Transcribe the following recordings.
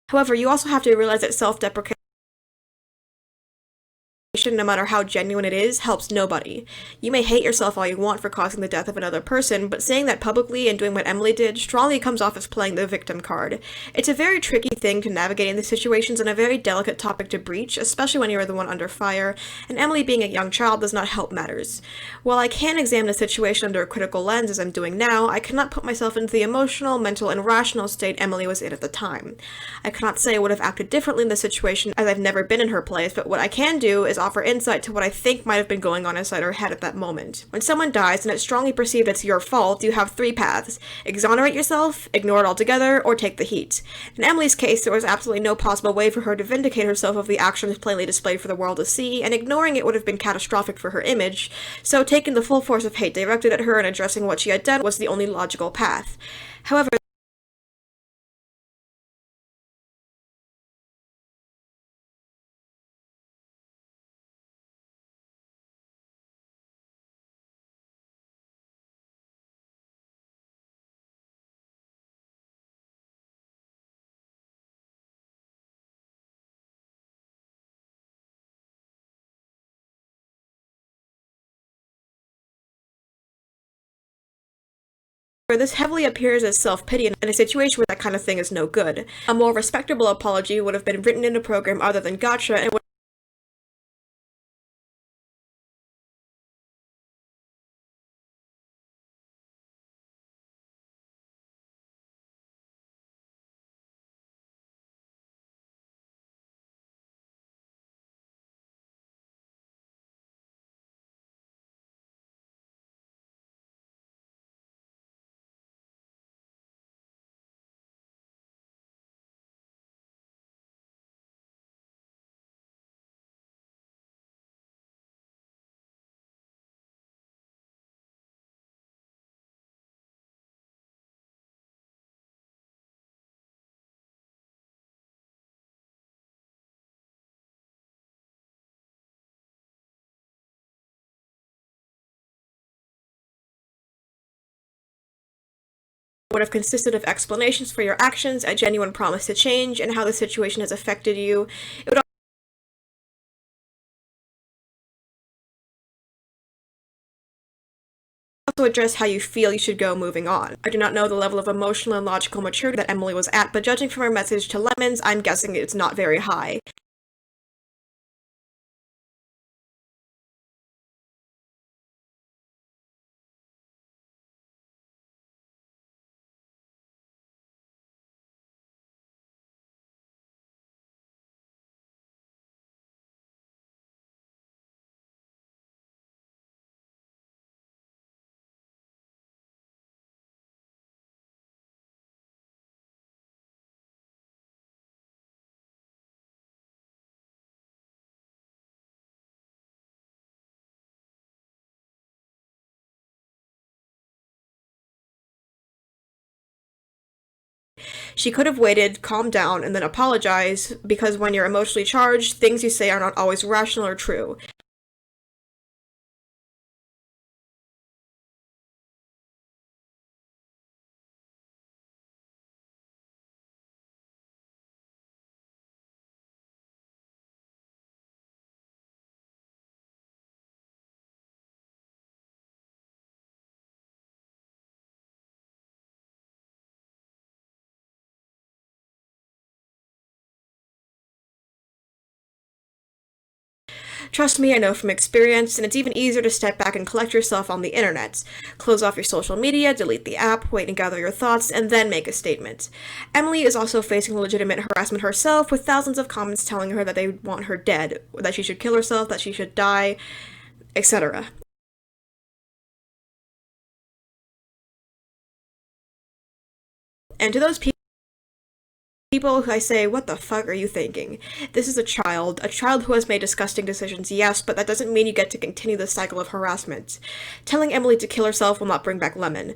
However, you also have to realize that self-deprecation, no matter how genuine it is, helps nobody. You may hate yourself all you want for causing the death of another person, but saying that publicly and doing what Emily did strongly comes off as playing the victim card. It's a very tricky thing to navigate in these situations and a very delicate topic to breach, especially when you're the one under fire, and Emily being a young child does not help matters. While I can examine the situation under a critical lens as I'm doing now, I cannot put myself into the emotional, mental, and rational state Emily was in at the time. I cannot say I would have acted differently in the situation as I've never been in her place, but what I can do is offer insight to what I think might have been going on inside her head at that moment. When someone dies and it's strongly perceived it's your fault, you have three paths: exonerate yourself, ignore it altogether, or take the heat. In Emily's case, there was absolutely no possible way for her to vindicate herself of the actions plainly displayed for the world to see, and ignoring it would have been catastrophic for her image, so taking the full force of hate directed at her and addressing what she had done was the only logical path. However, this heavily appears as self-pity in a situation where that kind of thing is no good. A more respectable apology would have been written in a program other than Gotcha and would have consisted of explanations for your actions, a genuine promise to change, and how the situation has affected you. It would also address how you feel you should go moving on. I do not know the level of emotional and logical maturity that Emily was at, but judging from her message to Lemons, I'm guessing it's not very high. She could have waited, calmed down, and then apologized, because when you're emotionally charged, things you say are not always rational or true. Trust me, I know from experience, and it's even easier to step back and collect yourself on the internet. Close off your social media, delete the app, wait and gather your thoughts, and then make a statement. Emily is also facing legitimate harassment herself, with thousands of comments telling her that they want her dead, that she should kill herself, that she should die, etc. And to those people who I say, what the fuck are you thinking? This is a child who has made disgusting decisions, yes, but that doesn't mean you get to continue the cycle of harassment. Telling Emily to kill herself will not bring back Lemon.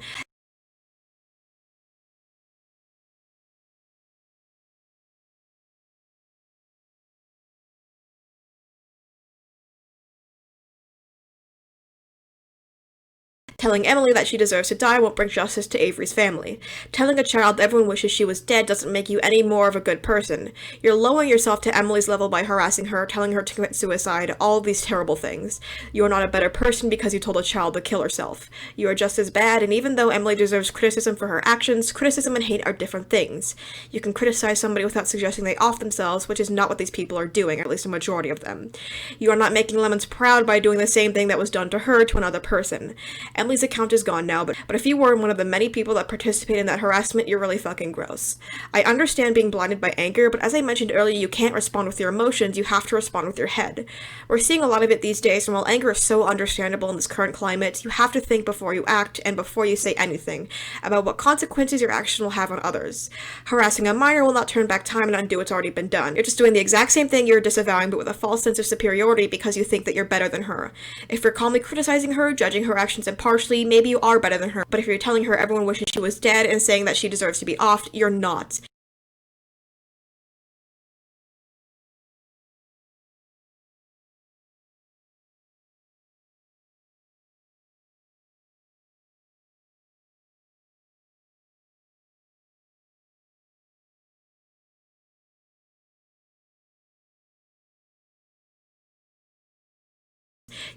Telling Emily that she deserves to die won't bring justice to Avery's family. Telling a child everyone wishes she was dead doesn't make you any more of a good person. You're lowering yourself to Emily's level by harassing her, telling her to commit suicide, all of these terrible things. You are not a better person because you told a child to kill herself. You are just as bad, and even though Emily deserves criticism for her actions, criticism and hate are different things. You can criticize somebody without suggesting they off themselves, which is not what these people are doing, at least a majority of them. You are not making Lemons proud by doing the same thing that was done to her to another person. Emily's account is gone now, but if you were one of the many people that participated in that harassment, you're really fucking gross. I understand being blinded by anger, but as I mentioned earlier, you can't respond with your emotions, you have to respond with your head. We're seeing a lot of it these days, and while anger is so understandable in this current climate, you have to think before you act and before you say anything about what consequences your action will have on others. Harassing a minor will not turn back time and undo what's already been done. You're just doing the exact same thing you're disavowing, but with a false sense of superiority because you think that you're better than her. If you're calmly criticizing her, judging her actions impartially, maybe you are better than her, but if you're telling her everyone wishes she was dead and saying that she deserves to be offed, you're not.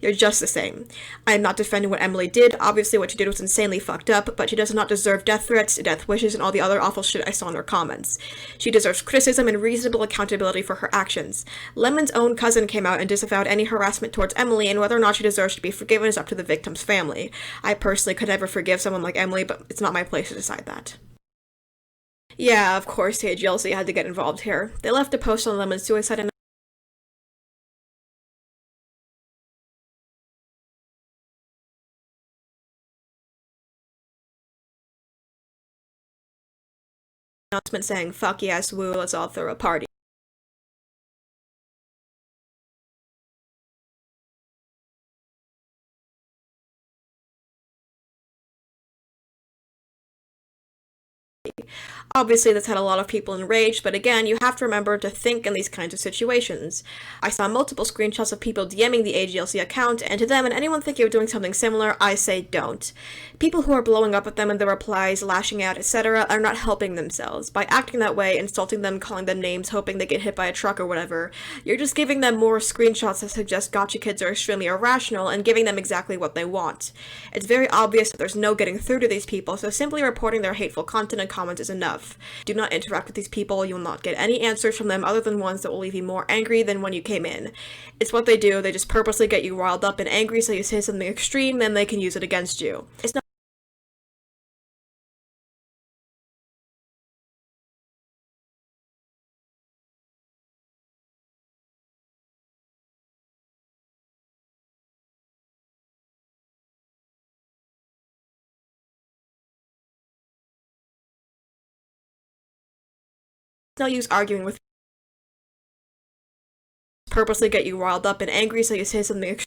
You're just the same. I am not defending what Emily did. Obviously, what she did was insanely fucked up, but she does not deserve death threats, death wishes, and all the other awful shit I saw in her comments. She deserves criticism and reasonable accountability for her actions. Lemon's own cousin came out and disavowed any harassment towards Emily, and whether or not she deserves to be forgiven is up to the victim's family. I personally could never forgive someone like Emily, but it's not my place to decide that. Yeah, of course, AGLC had to get involved here. They left a post on Lemon's suicide announcement saying, fuck yes, woo, let's all throw a party. Obviously, this had a lot of people enraged, but again, you have to remember to think in these kinds of situations. I saw multiple screenshots of people DMing the AGLC account, and to them and anyone thinking of doing something similar, I say don't. People who are blowing up at them in their replies, lashing out, etc., are not helping themselves. By acting that way, insulting them, calling them names, hoping they get hit by a truck or whatever, you're just giving them more screenshots that suggest gotcha kids are extremely irrational and giving them exactly what they want. It's very obvious that there's no getting through to these people, so simply reporting their hateful content and comments is enough. Do not interact with these people, you will not get any answers from them other than ones that will leave you more angry than when you came in. It's what they do, they just purposely get you riled up and angry so you say something extreme, then they can use it against you. It's no use arguing with purposely get you riled up and angry so you say something extreme,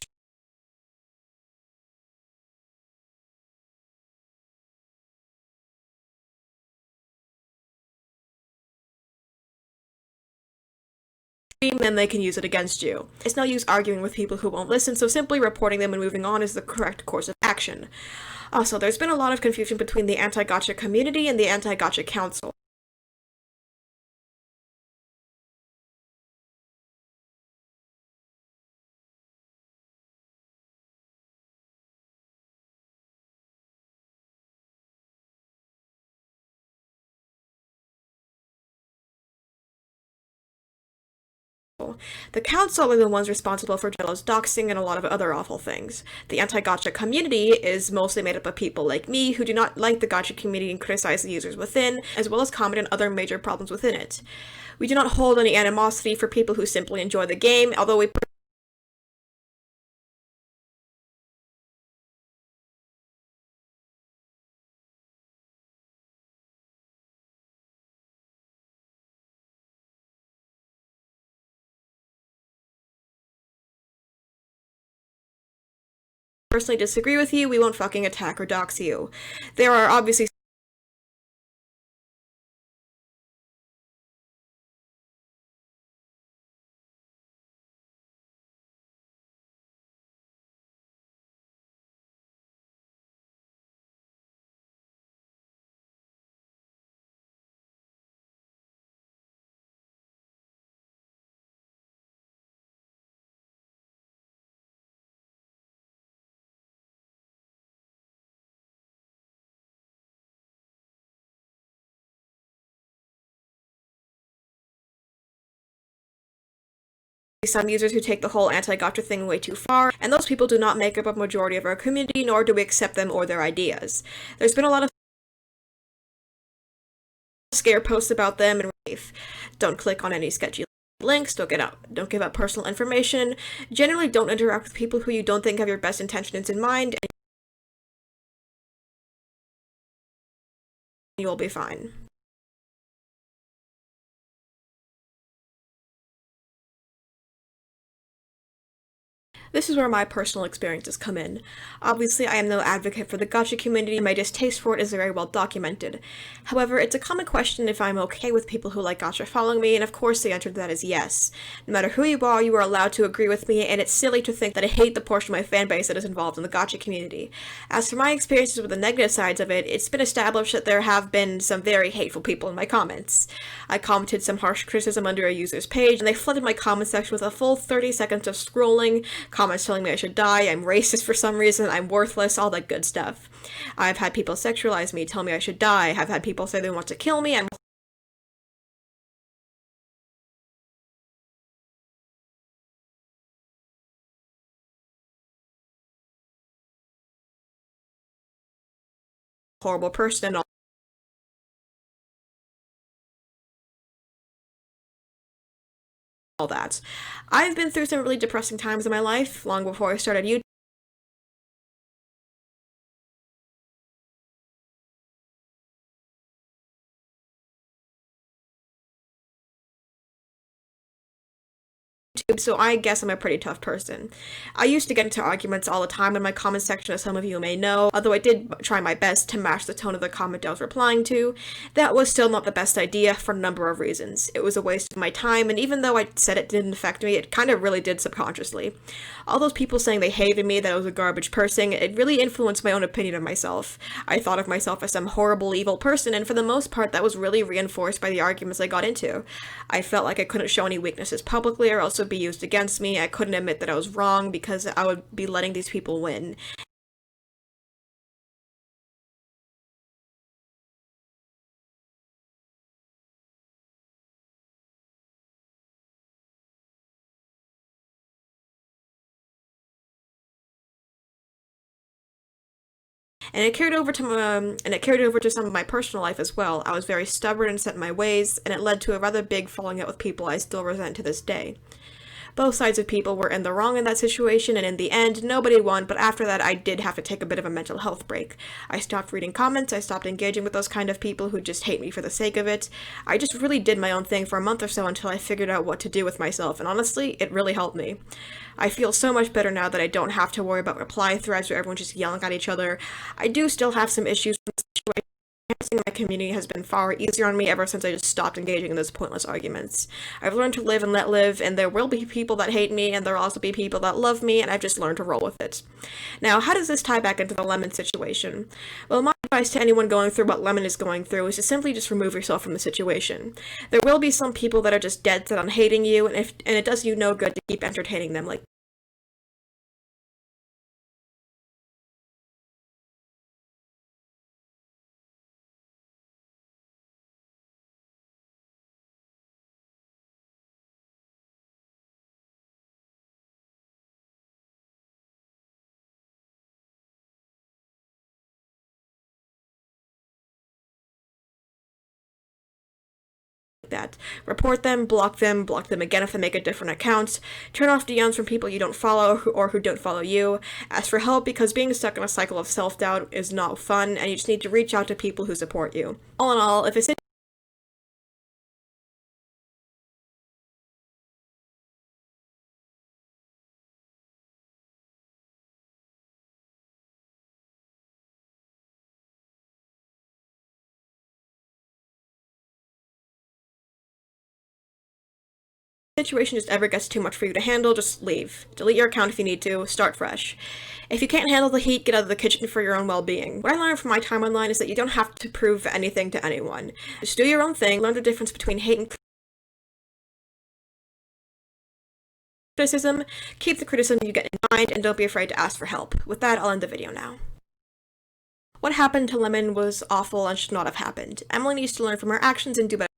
then they can use it against you. It's no use arguing with people who won't listen, so simply reporting them and moving on is the correct course of action. Also, there's been a lot of confusion between the anti-gotcha community and the anti-gotcha council. The council are the ones responsible for Jello's doxing and a lot of other awful things. The anti-gotcha community is mostly made up of people like me who do not like the gotcha community and criticize the users within, as well as comment on other major problems within it. We do not hold any animosity for people who simply enjoy the game, although we personally disagree with you, we won't fucking attack or dox you. There are obviously some users who take the whole anti-gotcha thing way too far, and those people do not make up a majority of our community, nor do we accept them or their ideas. There's been a lot of scare posts about them and relief. Don't click on any sketchy links, don't give out personal information, generally don't interact with people who you don't think have your best intentions in mind, and you will be fine. This is where my personal experiences come in. Obviously, I am no advocate for the gotcha community, and my distaste for it is very well documented. However, it's a common question if I'm okay with people who like gotcha following me, and of course the answer to that is yes. No matter who you are allowed to agree with me, and it's silly to think that I hate the portion of my fanbase that is involved in the gotcha community. As for my experiences with the negative sides of it, it's been established that there have been some very hateful people in my comments. I commented some harsh criticism under a user's page, and they flooded my comment section with a full 30 seconds of scrolling, comments telling me I should die, I'm racist for some reason, I'm worthless, all that good stuff. I've had people sexualize me, tell me I should die, I've had people say they want to kill me, I'm a horrible person, and all that. I've been through some really depressing times in my life, long before I started YouTube. So I guess I'm a pretty tough person. I used to get into arguments all the time in my comment section, as some of you may know, although I did try my best to match the tone of the comment I was replying to. That was still not the best idea for a number of reasons. It was a waste of my time, and even though I said it didn't affect me, it kind of really did subconsciously. All those people saying they hated me, that I was a garbage person, it really influenced my own opinion of myself. I thought of myself as some horrible, evil person, and for the most part, that was really reinforced by the arguments I got into. I felt like I couldn't show any weaknesses publicly or else it would be used against me. I couldn't admit that I was wrong because I would be letting these people win. And it carried over to some of my personal life as well. I was very stubborn and set in my ways, and it led to a rather big falling out with people I still resent to this day. Both sides of people were in the wrong in that situation, and in the end, nobody won, but after that, I did have to take a bit of a mental health break. I stopped reading comments, I stopped engaging with those kind of people who just hate me for the sake of it. I just really did my own thing for a month or so until I figured out what to do with myself, and honestly, it really helped me. I feel so much better now that I don't have to worry about reply threads where everyone's just yelling at each other. I do still have some issues with the situation. Enhancing my community has been far easier on me ever since I just stopped engaging in those pointless arguments. I've learned to live and let live, and there will be people that hate me, and there'll also be people that love me, and I've just learned to roll with it. Now, how does this tie back into the Lemon situation? Well, my advice to anyone going through what Lemon is going through is to simply just remove yourself from the situation. There will be some people that are just dead set on hating you, and it does you no good to keep entertaining them like that. Report them, block them again if they make a different account. Turn off DMs from people you don't follow or who don't follow you. Ask for help because being stuck in a cycle of self-doubt is not fun, and you just need to reach out to people who support you. All in all, if a situation just ever gets too much for you to handle, just leave. Delete your account if you need to, start fresh. If you can't handle the heat, get out of the kitchen for your own well-being. What I learned from my time online is that you don't have to prove anything to anyone. Just do your own thing, learn the difference between hate and criticism, keep the criticism you get in mind, and don't be afraid to ask for help. With that, I'll end the video now. What happened to Lemon was awful and should not have happened. Emily needs to learn from her actions and do better.